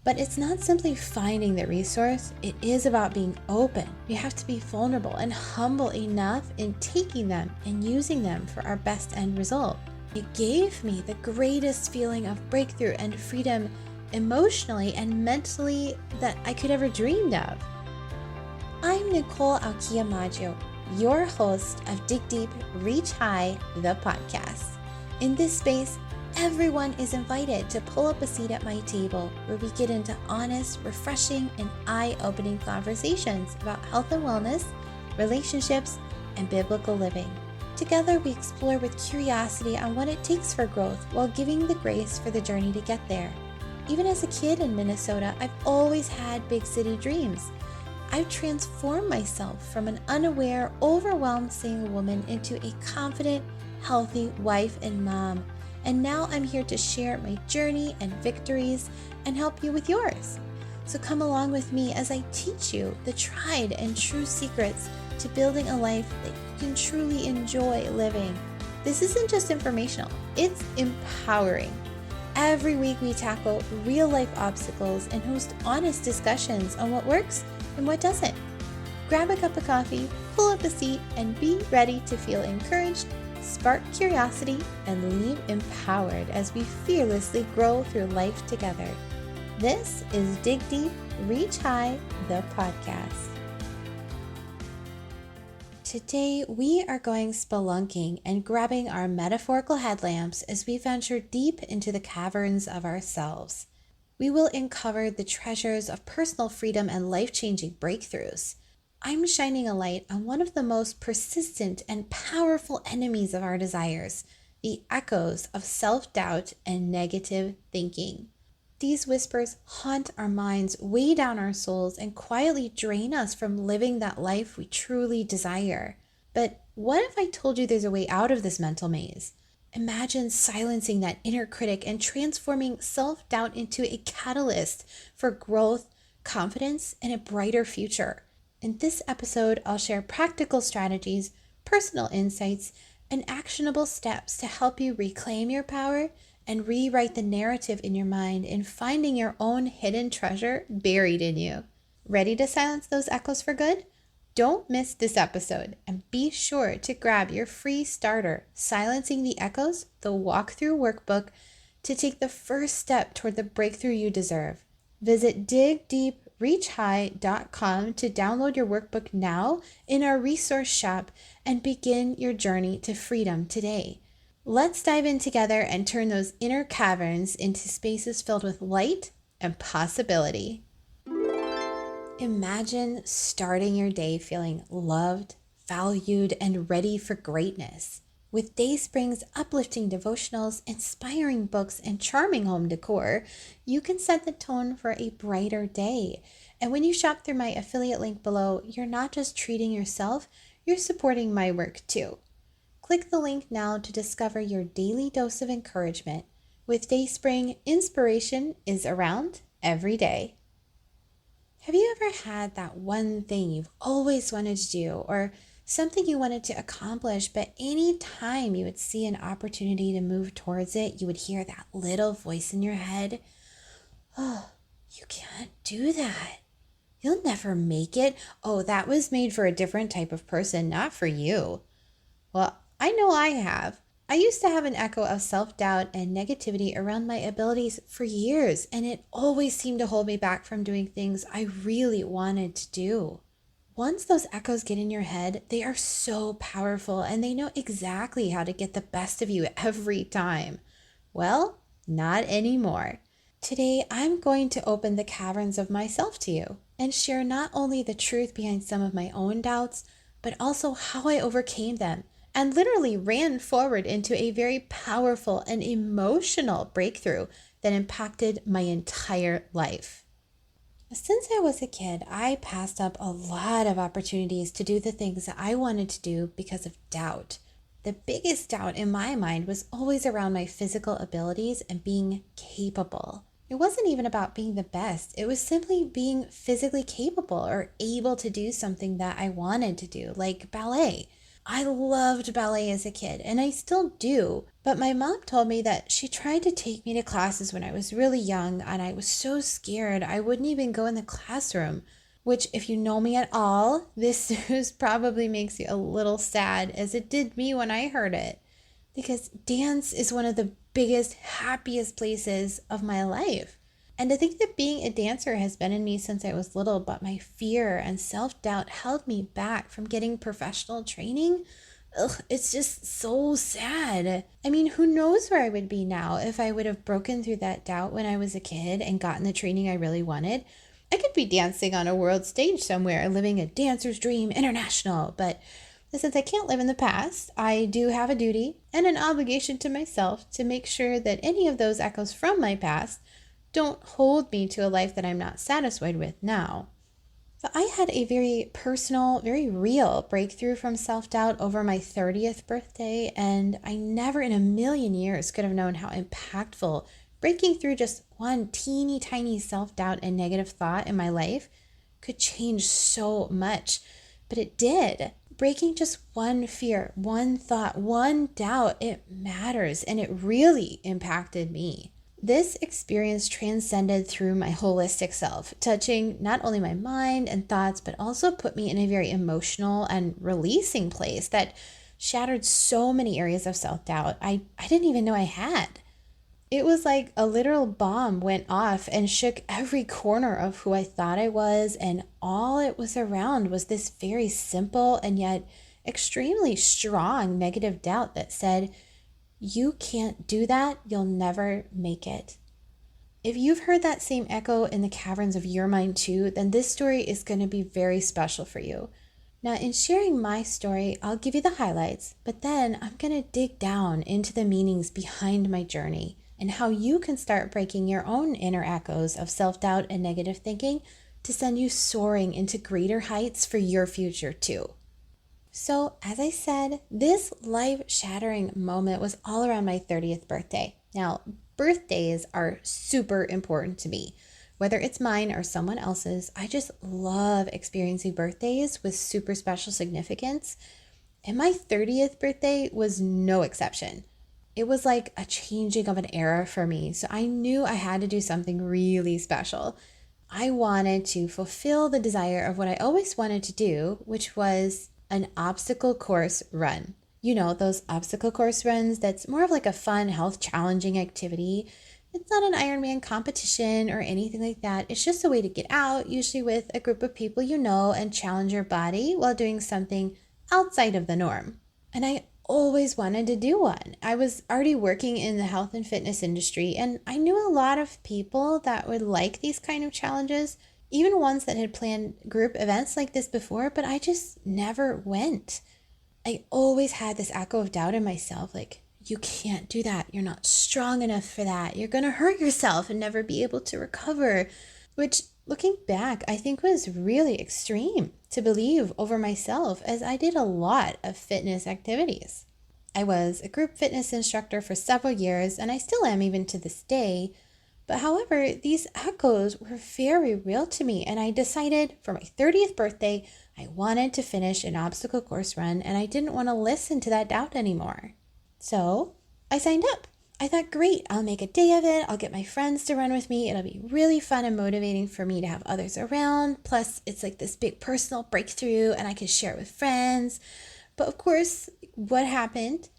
But it's not simply finding the resource, it is about being open. We have to be vulnerable and humble enough in taking them and using them for our best end result. It gave me the greatest feeling of breakthrough and freedom emotionally and mentally that I could ever dreamed of. I'm Nicole Alkia Maggio, your host of Dig Deep, Reach High, the podcast. In this space, everyone is invited to pull up a seat at my table where we get into honest, refreshing, and eye-opening conversations about health and wellness, relationships, and biblical living. Together, we explore with curiosity on what it takes for growth while giving the grace for the journey to get there. Even as a kid in Minnesota, I've always had big city dreams. I've transformed myself from an unaware, overwhelmed single woman into a confident, healthy wife and mom. And now I'm here to share my journey and victories and help you with yours. So come along with me as I teach you the tried and true secrets to building a life that you can truly enjoy living. This isn't just informational, it's empowering. Every week we tackle real life obstacles and host honest discussions on what works and what doesn't. Grab a cup of coffee, pull up a seat, and be ready to feel encouraged, spark curiosity, and leave empowered as we fearlessly grow through life together. This is Dig Deep, Reach High, the podcast. Today, we are going spelunking and grabbing our metaphorical headlamps as we venture deep into the caverns of ourselves. We will uncover the treasures of personal freedom and life-changing breakthroughs. I'm shining a light on one of the most persistent and powerful enemies of our desires, the echoes of self-doubt and negative thinking. These whispers haunt our minds, weigh down our souls, and quietly drain us from living that life we truly desire. But what if I told you there's a way out of this mental maze? Imagine silencing that inner critic and transforming self-doubt into a catalyst for growth, confidence, and a brighter future. In this episode, I'll share practical strategies, personal insights, and actionable steps to help you reclaim your power and rewrite the narrative in your mind in finding your own hidden treasure buried in you. Ready to silence those echoes for good? Don't miss this episode and be sure to grab your free starter, Silencing the Echoes, the walkthrough workbook, to take the first step toward the breakthrough you deserve. Visit digdeepreachhigh.com to download your workbook now in our resource shop and begin your journey to freedom today. Let's dive in together and turn those inner caverns into spaces filled with light and possibility. Imagine starting your day feeling loved, valued, and ready for greatness. With Dayspring's uplifting devotionals, inspiring books, and charming home decor, you can set the tone for a brighter day. And when you shop through my affiliate link below, you're not just treating yourself, you're supporting my work too. Click the link now to discover your daily dose of encouragement. With Dayspring, inspiration is around every day. Have you ever had that one thing you've always wanted to do or something you wanted to accomplish, but any time you would see an opportunity to move towards it, you would hear that little voice in your head? Oh, you can't do that. You'll never make it. Oh, that was made for a different type of person, not for you. Well, I know I have. I used to have an echo of self-doubt and negativity around my abilities for years, and it always seemed to hold me back from doing things I really wanted to do. Once those echoes get in your head, they are so powerful and they know exactly how to get the best of you every time. Well, not anymore. Today, I'm going to open the caverns of myself to you and share not only the truth behind some of my own doubts, but also how I overcame them and literally ran forward into a very powerful and emotional breakthrough that impacted my entire life. Since I was a kid, I passed up a lot of opportunities to do the things that I wanted to do because of doubt. The biggest doubt in my mind was always around my physical abilities and being capable. It wasn't even about being the best. It was simply being physically capable or able to do something that I wanted to do, like ballet. I loved ballet as a kid, and I still do, But my mom told me that she tried to take me to classes when I was really young, and I was so scared I wouldn't even go in the classroom. Which, if you know me at all, this news probably makes you a little sad, as it did me when I heard it. Because dance is one of the biggest, happiest places of my life. And to think that being a dancer has been in me since I was little, but my fear and self doubt held me back from getting professional training. Ugh, it's just so sad. I mean, who knows where I would be now if I would have broken through that doubt when I was a kid and gotten the training I really wanted. I could be dancing on a world stage somewhere, living a dancer's dream international, but since I can't live in the past, I do have a duty and an obligation to myself to make sure that any of those echoes from my past don't hold me to a life that I'm not satisfied with now. So I had a very personal, very real breakthrough from self-doubt over my 30th birthday, and I never in a million years could have known how impactful breaking through just one teeny tiny self-doubt and negative thought in my life could change so much. But it did. Breaking just one fear, one thought, one doubt, it matters, and it really impacted me. This experience transcended through my holistic self, touching not only my mind and thoughts, but also put me in a very emotional and releasing place that shattered so many areas of self-doubt I didn't even know I had. It was like a literal bomb went off and shook every corner of who I thought I was, and all it was around was this very simple and yet extremely strong negative doubt that said, "You can't do that, you'll never make it." If you've heard that same echo in the caverns of your mind too, then this story is going to be very special for you. Now, in sharing my story, I'll give you the highlights, but then I'm going to dig down into the meanings behind my journey and how you can start breaking your own inner echoes of self-doubt and negative thinking to send you soaring into greater heights for your future too. So, as I said, this life-shattering moment was all around my 30th birthday. Now, birthdays are super important to me. Whether it's mine or someone else's, I just love experiencing birthdays with super special significance. And my 30th birthday was no exception. It was like a changing of an era for me, so I knew I had to do something really special. I wanted to fulfill the desire of what I always wanted to do, which was an obstacle course run. You know, those obstacle course runs that's more of like a fun, health challenging activity. It's not an Ironman competition or anything like that. It's just a way to get out, usually with a group of people you know, and challenge your body while doing something outside of the norm. And I always wanted to do one. I was already working in the health and fitness industry, and I knew a lot of people that would like these kind of challenges, even ones that had planned group events like this before, but I just never went. I always had this echo of doubt in myself, like, you can't do that. You're not strong enough for that. You're going to hurt yourself and never be able to recover, which looking back, I think was really extreme to believe over myself, as I did a lot of fitness activities. I was a group fitness instructor for several years, and I still am even to this day. But however, these echoes were very real to me, and I decided for my 30th birthday, I wanted to finish an obstacle course run, and I didn't want to listen to that doubt anymore. So I signed up. I thought, great, I'll make a day of it. I'll get my friends to run with me. It'll be really fun and motivating for me to have others around. Plus, it's like this big personal breakthrough, and I can share it with friends. But of course, what happened?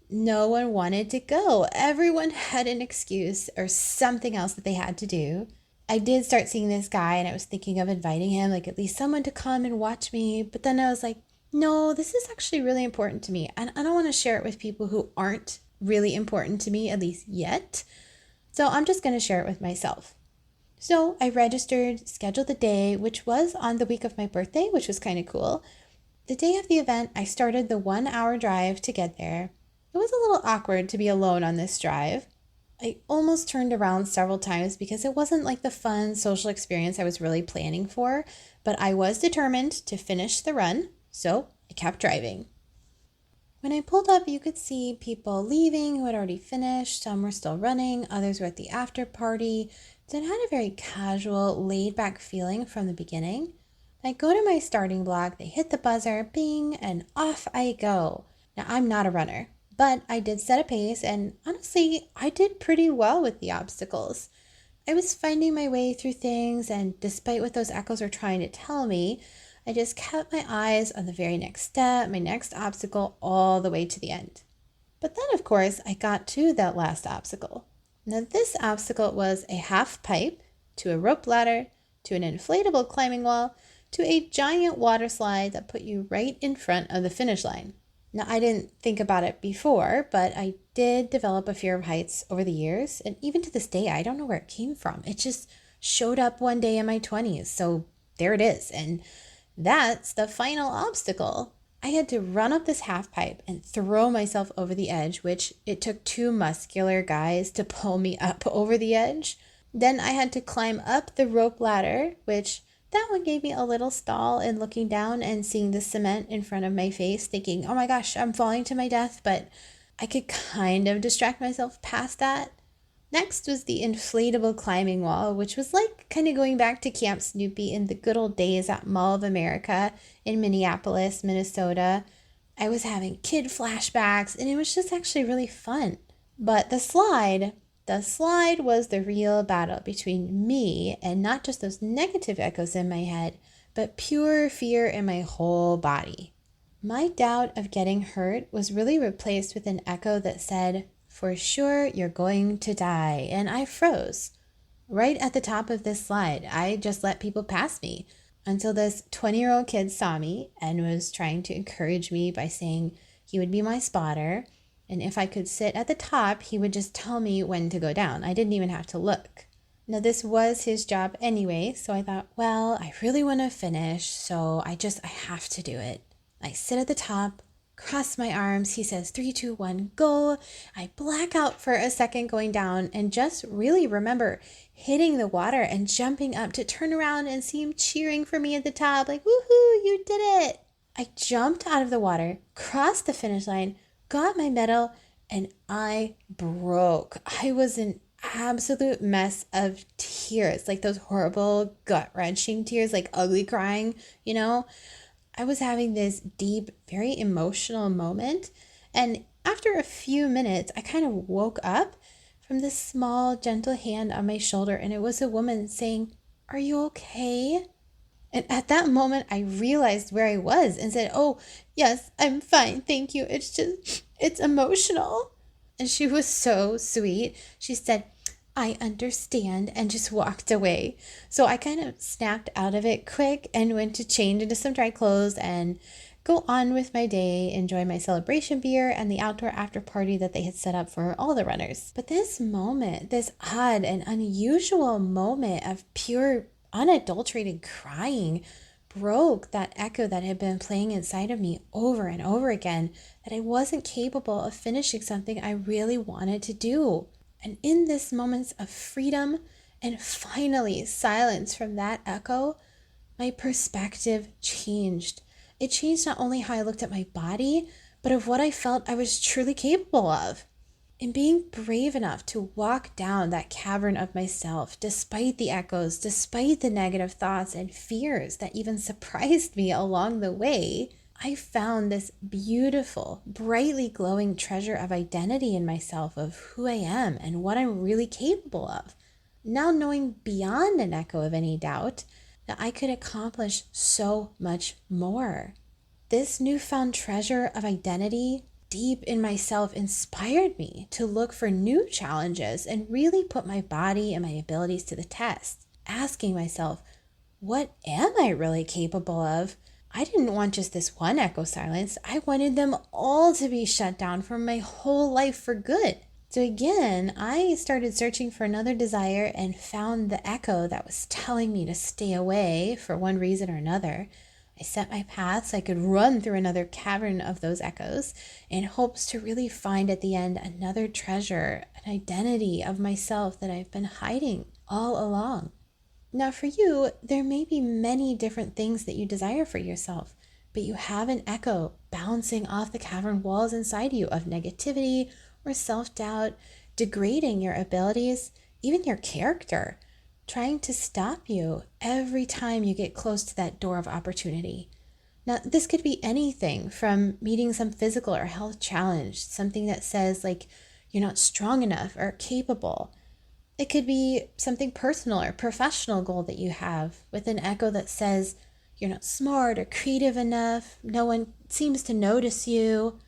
No one wanted to go. Everyone had an excuse or something else that they had to do. I did start seeing this guy, and I was thinking of inviting him, like at least someone to come and watch me. But then I was like, no, this is actually really important to me, and I don't want to share it with people who aren't really important to me, at least yet. So I'm just going to share it with myself. So I registered, scheduled the day, which was on the week of my birthday, which was kind of cool. The day of the event, I started the 1-hour drive to get there. It was a little awkward to be alone on this drive. I almost turned around several times because it wasn't like the fun social experience I was really planning for, but I was determined to finish the run, so I kept driving. When I pulled up, you could see people leaving who had already finished. Some were still running, others were at the after party. So it had a very casual, laid-back feeling from the beginning. I go to my starting block, they hit the buzzer, bing, and off I go. Now, I'm not a runner, But I did set a pace, and honestly, I did pretty well with the obstacles. I was finding my way through things, and despite what those echoes were trying to tell me, I just kept my eyes on the very next step, my next obstacle, all the way to the end. But then, of course, I got to that last obstacle. Now, this obstacle was a half pipe, to a rope ladder, to an inflatable climbing wall, to a giant water slide that put you right in front of the finish line. Now, I didn't think about it before, but I did develop a fear of heights over the years. And even to this day, I don't know where it came from. It just showed up one day in my 20s. So there it is. And that's the final obstacle. I had to run up this half pipe and throw myself over the edge, which it took two muscular guys to pull me up over the edge. Then I had to climb up the rope ladder, which that one gave me a little stall in looking down and seeing the cement in front of my face, thinking, oh my gosh, I'm falling to my death, but I could kind of distract myself past that. Next was the inflatable climbing wall, which was like kind of going back to Camp Snoopy in the good old days at Mall of America in Minneapolis, Minnesota. I was having kid flashbacks, and it was just actually really fun. But the slide was the real battle between me and not just those negative echoes in my head, but pure fear in my whole body. My doubt of getting hurt was really replaced with an echo that said, for sure, you're going to die. And I froze. Right at the top of this slide, I just let people pass me until this 20-year-old kid saw me and was trying to encourage me by saying he would be my spotter. And if I could sit at the top, he would just tell me when to go down. I didn't even have to look. Now, this was his job anyway, so I thought, well, I really want to finish, so I have to do it. I sit at the top, cross my arms. He says, 3, 2, 1, go. I black out for a second going down and just really remember hitting the water and jumping up to turn around and see him cheering for me at the top, like, woohoo, you did it. I jumped out of the water, crossed the finish line, got my medal, and I broke. I was an absolute mess of tears, like those horrible gut-wrenching tears, like ugly crying, you know? I was having this deep, very emotional moment. And after a few minutes, I kind of woke up from this small, gentle hand on my shoulder. And it was a woman saying, are you okay? And at that moment, I realized where I was and said, oh, yes, I'm fine. Thank you. It's emotional. And she was so sweet. She said, I understand, and just walked away. So I kind of snapped out of it quick and went to change into some dry clothes and go on with my day, enjoy my celebration beer and the outdoor after party that they had set up for all the runners. But this moment, this odd and unusual moment of pure, unadulterated crying broke that echo that had been playing inside of me over and over again, that I wasn't capable of finishing something I really wanted to do. And in this moments of freedom and finally silence from that echo, my perspective changed. It changed not only how I looked at my body, but of what I felt I was truly capable of. In being brave enough to walk down that cavern of myself, despite the echoes, despite the negative thoughts and fears that even surprised me along the way, I found this beautiful, brightly glowing treasure of identity in myself, of who I am and what I'm really capable of. Now knowing beyond an echo of any doubt that I could accomplish so much more. This newfound treasure of identity deep in myself inspired me to look for new challenges and really put my body and my abilities to the test, asking myself, what am I really capable of? I didn't want just this one echo silenced. I wanted them all to be shut down for my whole life for good. So again, I started searching for another desire and found the echo that was telling me to stay away for one reason or another. I set my path so I could run through another cavern of those echoes in hopes to really find at the end another treasure, an identity of myself that I've been hiding all along. Now for you, there may be many different things that you desire for yourself, but you have an echo bouncing off the cavern walls inside you of negativity or self-doubt, degrading your abilities, even your character, trying to stop you every time you get close to that door of opportunity. Now, this could be anything from meeting some physical or health challenge, something that says like you're not strong enough or capable. It could be something personal or professional goal that you have with an echo that says you're not smart or creative enough, no one seems to notice you.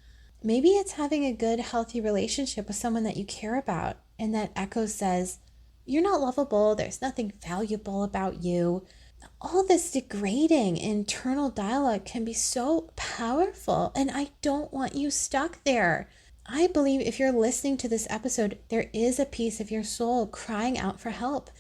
Maybe it's having a good, healthy relationship with someone that you care about, and that echo says, you're not lovable, there's nothing valuable about you. All this degrading internal dialogue can be so powerful, and I don't want you stuck there. I believe if you're listening to this episode, there is a piece of your soul crying out for help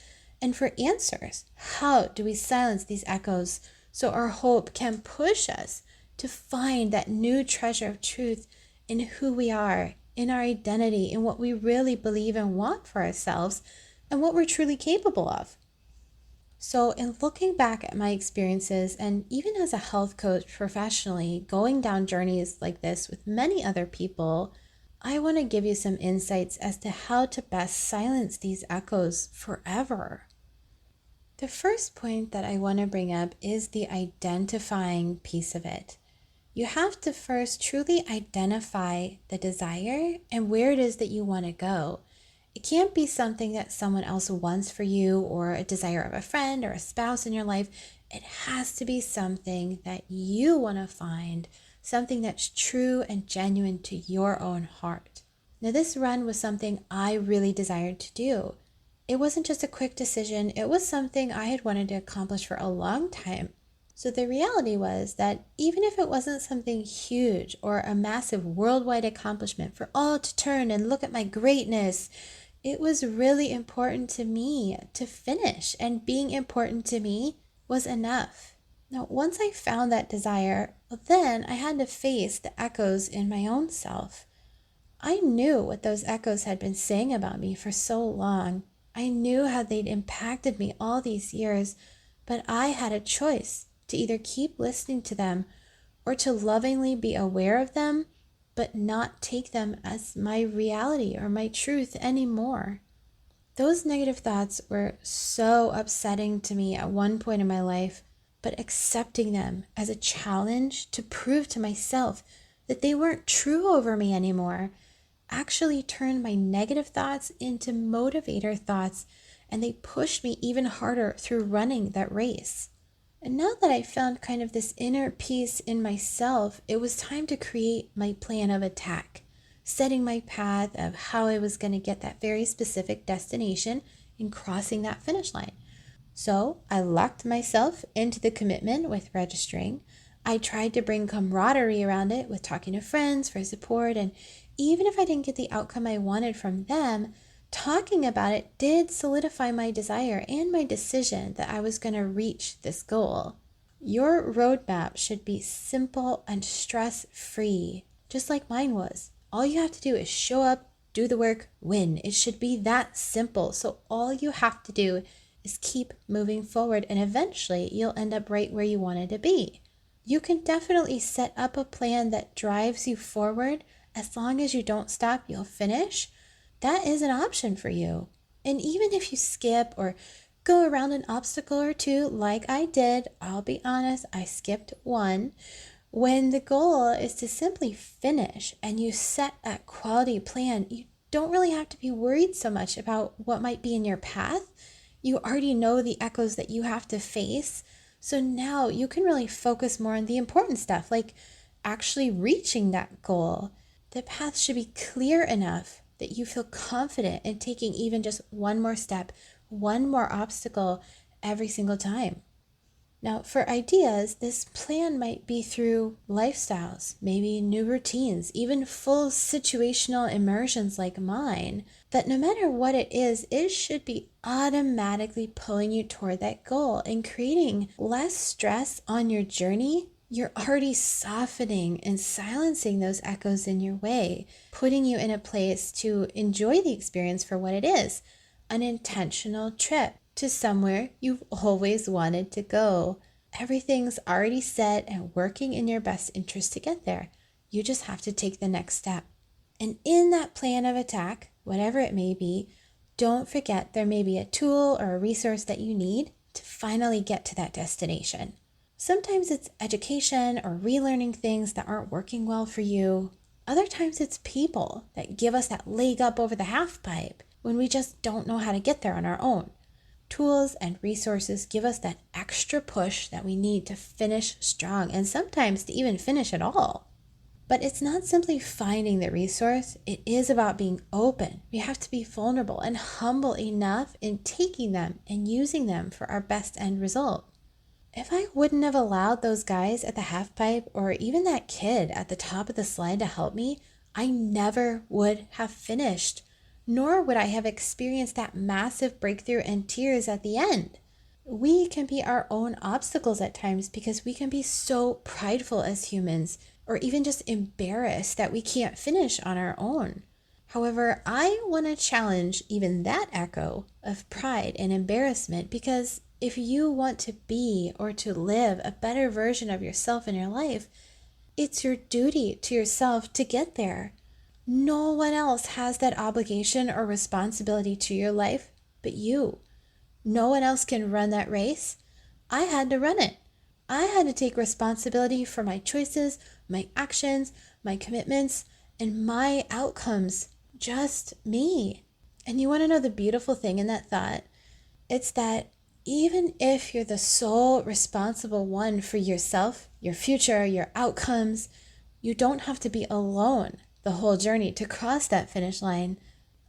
and for answers. How do we silence these echoes so our hope can push us to find that new treasure of truth in who we are, in our identity, in what we really believe and want for ourselves, and what we're truly capable of? So, in looking back at my experiences, and even as a health coach professionally, going down journeys like this with many other people, I want to give you some insights as to how to best silence these echoes forever. The first point that I want to bring up is the identifying piece of it. You have to first truly identify the desire and where it is that you want to go. It can't be something that someone else wants for you or a desire of a friend or a spouse in your life. It has to be something that you want to find, something that's true and genuine to your own heart. Now, this run was something I really desired to do. It wasn't just a quick decision, it was something I had wanted to accomplish for a long time. So the reality was that even if it wasn't something huge or a massive worldwide accomplishment for all to turn and look at my greatness, it was really important to me to finish, and being important to me was enough. Now, once I found that desire, then I had to face the echoes in my own self. I knew what those echoes had been saying about me for so long. I knew how they'd impacted me all these years, but I had a choice to either keep listening to them or to lovingly be aware of them, but not take them as my reality or my truth anymore. Those negative thoughts were so upsetting to me at one point in my life, but accepting them as a challenge to prove to myself that they weren't true over me anymore actually turned my negative thoughts into motivator thoughts, and they pushed me even harder through running that race. And now that I found kind of this inner peace in myself, it was time to create my plan of attack, setting my path of how I was going to get that very specific destination and crossing that finish line. So I locked myself into the commitment with registering. I tried to bring camaraderie around it with talking to friends for support, and even if I didn't get the outcome I wanted from them, talking about it did solidify my desire and my decision that I was going to reach this goal. Your roadmap should be simple and stress-free, just like mine was. All you have to do is show up, do the work, win. It should be that simple. So all you have to do is keep moving forward, and eventually you'll end up right where you wanted to be. You can definitely set up a plan that drives you forward. As long as you don't stop, you'll finish. That is an option for you. And even if you skip or go around an obstacle or two, like I did, I'll be honest, I skipped one. When the goal is to simply finish and you set a quality plan, you don't really have to be worried so much about what might be in your path. You already know the echoes that you have to face. So now you can really focus more on the important stuff, like actually reaching that goal. The path should be clear enough that you feel confident in taking even just one more step, one more obstacle every single time. Now, for ideas, this plan might be through lifestyles, maybe new routines, even full situational immersions like mine, that no matter what it is, it should be automatically pulling you toward that goal and creating less stress on your journey. You're already softening and silencing those echoes in your way, putting you in a place to enjoy the experience for what it is, an intentional trip to somewhere you've always wanted to go. Everything's already set and working in your best interest to get there. You just have to take the next step. And in that plan of attack, whatever it may be, don't forget there may be a tool or a resource that you need to finally get to that destination. Sometimes it's education or relearning things that aren't working well for you. Other times it's people that give us that leg up over the half pipe when we just don't know how to get there on our own. Tools and resources give us that extra push that we need to finish strong and sometimes to even finish at all. But it's not simply finding the resource, it is about being open. We have to be vulnerable and humble enough in taking them and using them for our best end result. If I wouldn't have allowed those guys at the half pipe or even that kid at the top of the slide to help me, I never would have finished, nor would I have experienced that massive breakthrough and tears at the end. We can be our own obstacles at times because we can be so prideful as humans or even just embarrassed that we can't finish on our own. However, I want to challenge even that echo of pride and embarrassment because if you want to be or to live a better version of yourself in your life, it's your duty to yourself to get there. No one else has that obligation or responsibility to your life but you. No one else can run that race. I had to run it. I had to take responsibility for my choices, my actions, my commitments, and my outcomes. Just me. And you want to know the beautiful thing in that thought? It's that even if you're the sole responsible one for yourself, your future, your outcomes, you don't have to be alone the whole journey to cross that finish line.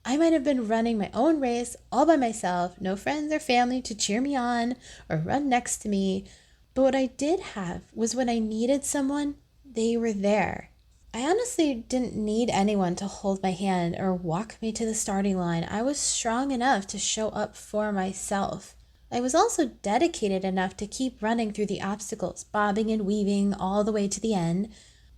I might have been running my own race all by myself, no friends or family to cheer me on or run next to me. But what I did have was when I needed someone, they were there. I honestly didn't need anyone to hold my hand or walk me to the starting line. I was strong enough to show up for myself. I was also dedicated enough to keep running through the obstacles, bobbing and weaving all the way to the end.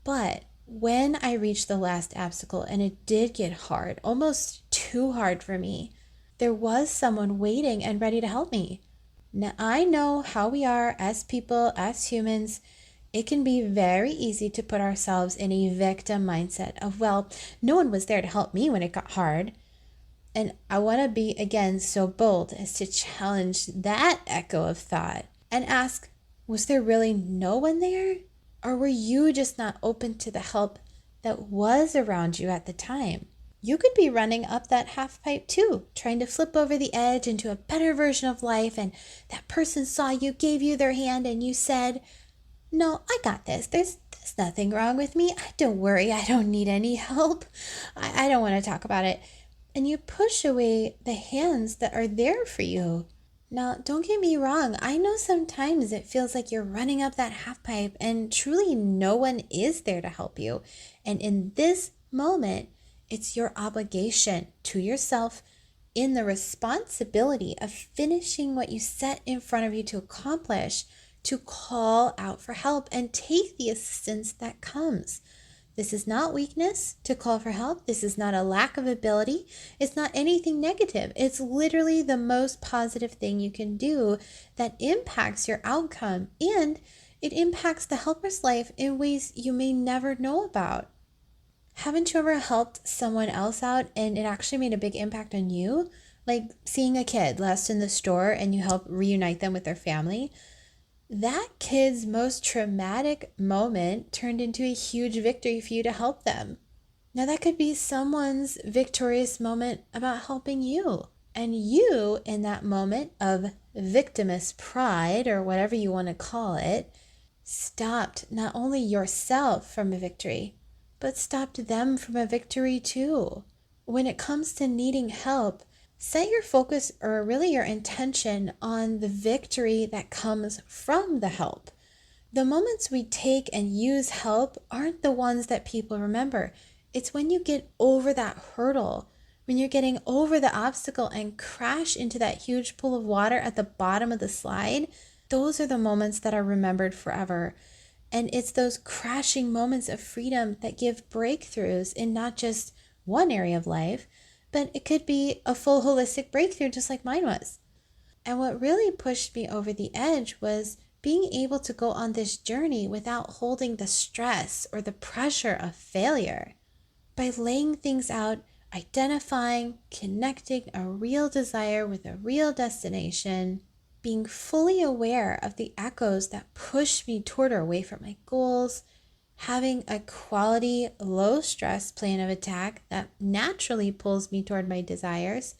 But when I reached the last obstacle, and it did get hard, almost too hard for me, there was someone waiting and ready to help me. Now, I know how we are as people, as humans. It can be very easy to put ourselves in a victim mindset of, well, no one was there to help me when it got hard. And I want to be, again, so bold as to challenge that echo of thought and ask, was there really no one there? Or were you just not open to the help that was around you at the time? You could be running up that half pipe too, trying to flip over the edge into a better version of life, and that person saw you, gave you their hand, and you said, no, I got this. There's nothing wrong with me. Don't worry. I don't need any help. I don't want to talk about it. And you push away the hands that are there for you. Now, don't get me wrong. I know sometimes it feels like you're running up that half pipe and truly no one is there to help you. And in this moment, it's your obligation to yourself in the responsibility of finishing what you set in front of you to accomplish, to call out for help and take the assistance that comes. This is not weakness to call for help. This is not a lack of ability. It's not anything negative. It's literally the most positive thing you can do that impacts your outcome, and it impacts the helper's life in ways you may never know about. Haven't you ever helped someone else out and it actually made a big impact on you? Like seeing a kid lost in the store and you help reunite them with their family? That kid's most traumatic moment turned into a huge victory for you to help them. Now, that could be someone's victorious moment about helping you. And you, in that moment of victimist pride, or whatever you want to call it, stopped not only yourself from a victory, but stopped them from a victory too. When it comes to needing help, set your focus, or really your intention, on the victory that comes from the help. The moments we take and use help aren't the ones that people remember. It's when you get over that hurdle, when you're getting over the obstacle and crash into that huge pool of water at the bottom of the slide. Those are the moments that are remembered forever. And it's those crashing moments of freedom that give breakthroughs in not just one area of life, but it could be a full holistic breakthrough just like mine was. And what really pushed me over the edge was being able to go on this journey without holding the stress or the pressure of failure. By laying things out, identifying, connecting a real desire with a real destination, being fully aware of the echoes that push me toward or away from my goals, having a quality, low stress plan of attack that naturally pulls me toward my desires,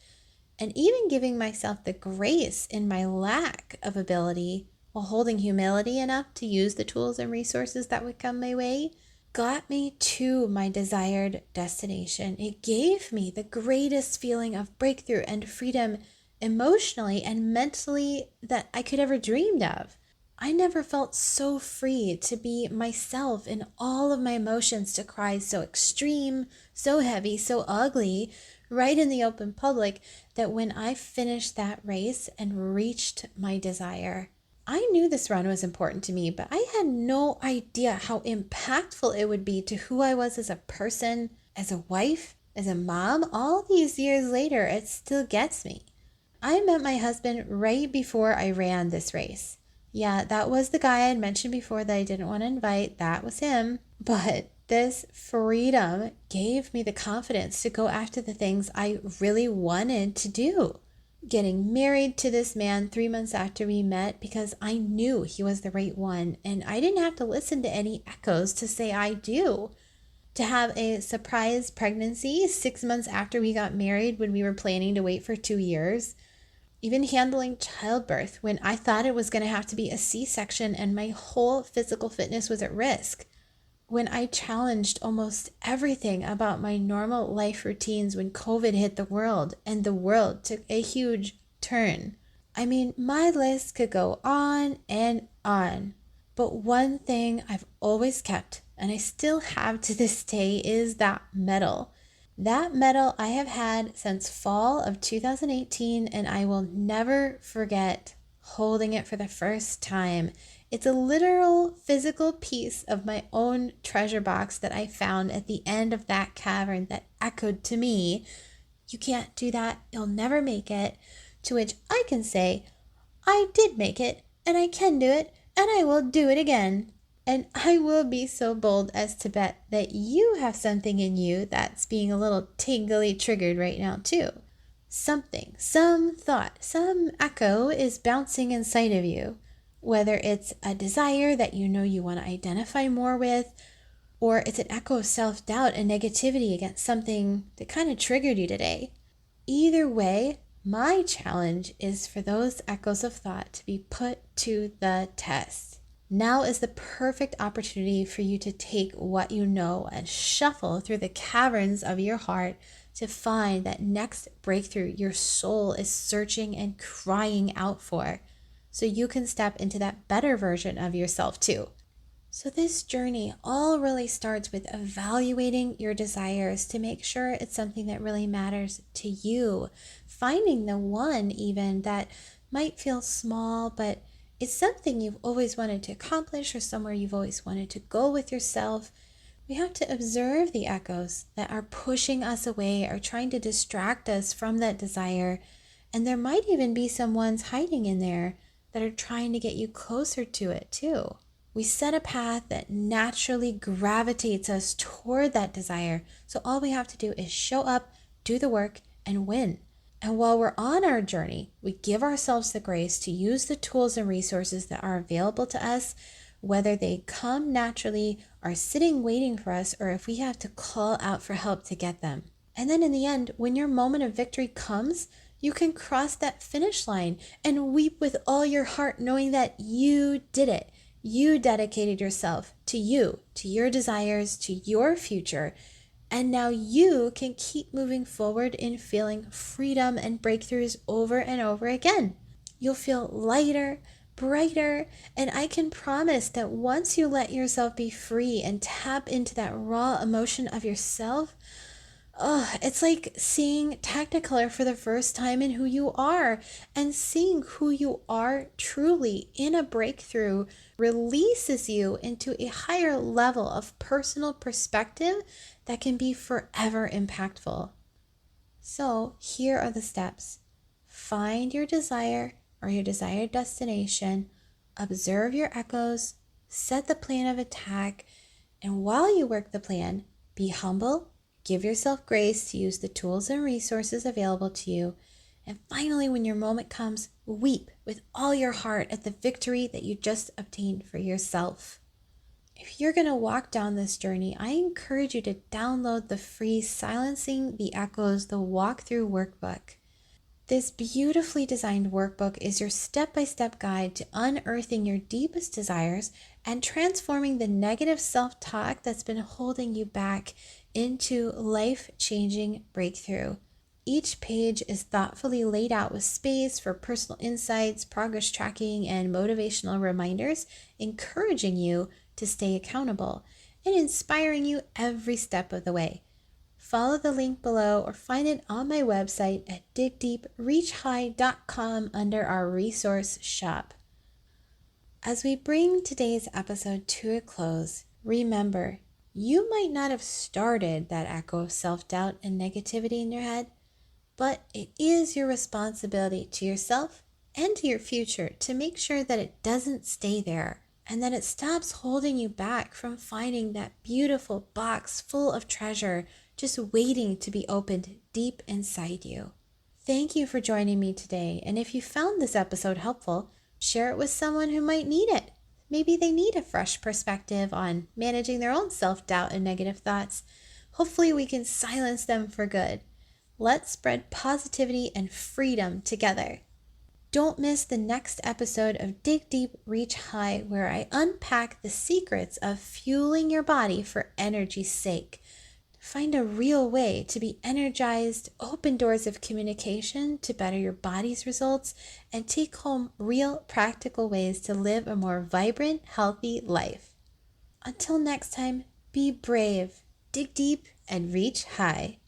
and even giving myself the grace in my lack of ability while holding humility enough to use the tools and resources that would come my way, got me to my desired destination. It gave me the greatest feeling of breakthrough and freedom emotionally and mentally that I could ever dreamed of. I never felt so free to be myself in all of my emotions, to cry so extreme, so heavy, so ugly, right in the open public, that when I finished that race and reached my desire, I knew this run was important to me, but I had no idea how impactful it would be to who I was as a person, as a wife, as a mom. All these years later, it still gets me. I met my husband right before I ran this race. Yeah, that was the guy I had mentioned before that I didn't want to invite. That was him. But this freedom gave me the confidence to go after the things I really wanted to do. Getting married to this man 3 months after we met because I knew he was the right one, and I didn't have to listen to any echoes to say I do. To have a surprise pregnancy 6 months after we got married when we were planning to wait for 2 years. Even handling childbirth when I thought it was going to have to be a C-section and my whole physical fitness was at risk. When I challenged almost everything about my normal life routines when COVID hit the world and the world took a huge turn. I mean, my list could go on and on. But one thing I've always kept, and I still have to this day, is that medal. That medal I have had since fall of 2018, and I will never forget holding it for the first time. It's a literal physical piece of my own treasure box that I found at the end of that cavern that echoed to me, "You can't do that, you'll never make it." To which I can say, I did make it, and I can do it, and I will do it again. And I will be so bold as to bet that you have something in you that's being a little tingly triggered right now too. Something, some thought, some echo is bouncing inside of you. Whether it's a desire that you know you want to identify more with, or it's an echo of self-doubt and negativity against something that kind of triggered you today. Either way, my challenge is for those echoes of thought to be put to the test. Now is the perfect opportunity for you to take what you know and shuffle through the caverns of your heart to find that next breakthrough your soul is searching and crying out for, so you can step into that better version of yourself too. So this journey all really starts with evaluating your desires to make sure it's something that really matters to you. Finding the one even that might feel small, but it's something you've always wanted to accomplish or somewhere you've always wanted to go with yourself. We have to observe the echoes that are pushing us away or trying to distract us from that desire. And there might even be some ones hiding in there that are trying to get you closer to it too. We set a path that naturally gravitates us toward that desire. So all we have to do is show up, do the work, and win. And while we're on our journey, we give ourselves the grace to use the tools and resources that are available to us, whether they come naturally, are sitting waiting for us, or if we have to call out for help to get them. And then in the end, when your moment of victory comes, you can cross that finish line and weep with all your heart, knowing that you did it. You dedicated yourself to you, to your desires, to your future. And now you can keep moving forward in feeling freedom and breakthroughs over and over again. You'll feel lighter, brighter, and I can promise that once you let yourself be free and tap into that raw emotion of yourself, it's like seeing Technicolor for the first time in who you are, and seeing who you are truly in a breakthrough releases you into a higher level of personal perspective that can be forever impactful. So here are the steps. Find your desire or your desired destination, observe your echoes, set the plan of attack, and while you work the plan, be humble. Give yourself grace to use the tools and resources available to you, And finally, when your moment comes, weep with all your heart at the victory that you just obtained for yourself. If you're going to walk down this journey, I encourage you to download the free Silencing the Echoes, the Walkthrough Workbook. This beautifully designed workbook is your step-by-step guide to unearthing your deepest desires and transforming the negative self-talk that's been holding you back into life-changing breakthrough. Each page is thoughtfully laid out with space for personal insights, progress tracking, and motivational reminders, encouraging you to stay accountable and inspiring you every step of the way. Follow the link below or find it on my website at digdeepreachhigh.com under our resource shop. As we bring today's episode to a close, remember, you might not have started that echo of self-doubt and negativity in your head, but it is your responsibility to yourself and to your future to make sure that it doesn't stay there and that it stops holding you back from finding that beautiful box full of treasure just waiting to be opened deep inside you. Thank you for joining me today, and if you found this episode helpful, share it with someone who might need it. Maybe they need a fresh perspective on managing their own self-doubt and negative thoughts. Hopefully we can silence them for good. Let's spread positivity and freedom together. Don't miss the next episode of Dig Deep, Reach High, where I unpack the secrets of fueling your body for energy's sake. Find a real way to be energized, open doors of communication to better your body's results, and take home real practical ways to live a more vibrant, healthy life. Until next time, be brave, dig deep, and reach high.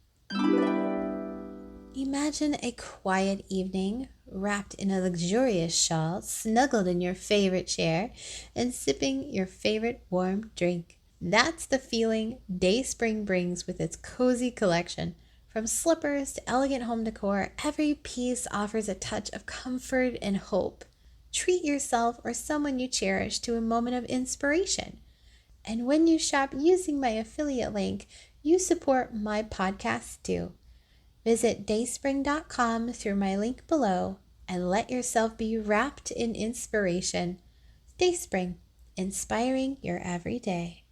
Imagine a quiet evening, wrapped in a luxurious shawl, snuggled in your favorite chair, and sipping your favorite warm drink. That's the feeling Dayspring brings with its cozy collection. From slippers to elegant home decor, every piece offers a touch of comfort and hope. Treat yourself or someone you cherish to a moment of inspiration. And when you shop using my affiliate link, you support my podcast too. Visit dayspring.com through my link below and let yourself be wrapped in inspiration. Dayspring, inspiring your everyday.